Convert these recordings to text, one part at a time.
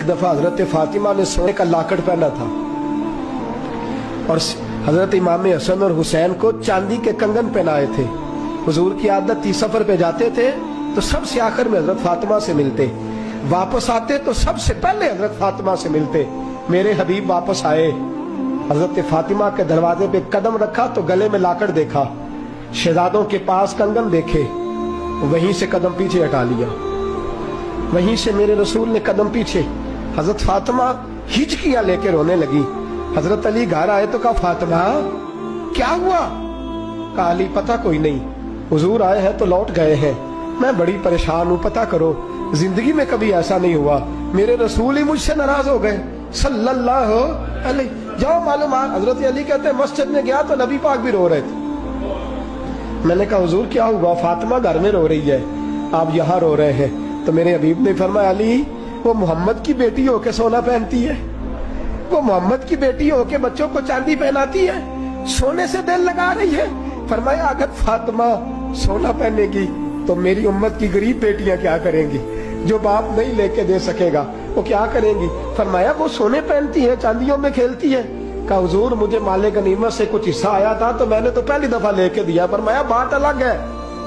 दफा हजरत फातिमा ने सोने का लाकड़ पहना था और हजरत इमाम हसन और हुसैन को चांदी के कंगन पहनाए थे। हुजूर की आदत थी, सफर पे जाते थे तो सबसे आखिर में हजरत फातिमा से मिलते, वापस आते तो सबसे पहले हजरत फातिमा से मिलते। मेरे हबीब वापस आए, हजरत फातिमा के दरवाजे पे कदम रखा तो गले में लाकड़ देखा, शहजादों के पास कंगन देखे, वहीं से कदम पीछे हटा लिया। वहीं से मेरे रसूल ने कदम पीछे। हजरत फातिमा हिचकियां लेकर रोने लगी। हजरत अली घर आए तो कहा, फातिमा क्या हुआ? कहा, अली पता कोई नहीं, हुजूर आए हैं तो लौट गए हैं, मैं बड़ी परेशान हूं, पता करो, जिंदगी में कभी ऐसा नहीं हुआ, मेरे रसूल ही मुझसे नाराज हो गए सल्लल्लाहु अलैहि। जाओ मालूम। हजरत अली कहते हैं मस्जिद में गया तो नबी पाक भी रो रहे थे। मैंने कहा, हुजूर क्या हुआ? फातिमा घर में रो रही है, आप यहाँ रो रहे हैं। तो मेरे हबीब ने फरमाया, अली वो मोहम्मद की बेटी होके सोना पहनती है, वो मोहम्मद की बेटी होके बच्चों को चांदी पहनाती है, सोने से दिल लगा रही है। फरमाया, अगर फातिमा सोना पहनेगी तो मेरी उम्मत की गरीब बेटियां क्या करेंगी? जो बाप नहीं लेके दे सकेगा वो क्या करेंगी? फरमाया, वो सोने पहनती है, चांदियों में खेलती है। कहा, हुजूर मुझे माले गनीमत से कुछ हिस्सा आया था तो मैंने तो पहली दफा लेके दिया। फरमाया, बात अलग है,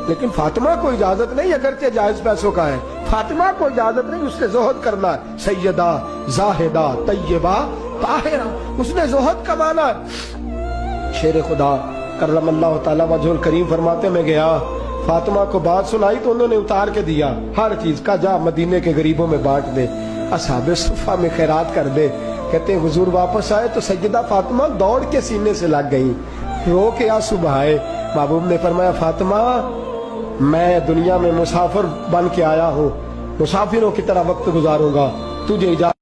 लेकिन फातिमा को इजाजत नहीं, अगरचे जायज पैसों का है, फातिमा को इजाजत नहीं, उसने जोहद करना है। सैयदा जाहिदा तैयबा ताहिरा, उसने जोहद कमाना है। शेर खुदा करमल्लाहु तआला वजहुल करीम फरमाते, मैं गया, फातिमा को बात सुनाई तो उन्होंने उतार के दिया हर चीज का, जा मदीने के गरीबों में बांट दे, असहाबे सुफ़ा में खैरात कर दे। कहते हैं हुजूर वापस आए तो सैयदा फातिमा दौड़ के सीने से लग गई, रो के आंसू बहाए। महबूब ने फरमाया, फातिमा मैं दुनिया में मुसाफिर बन के आया हूँ, मुसाफिरों की तरह वक्त गुजारूंगा, तुझे इजाजत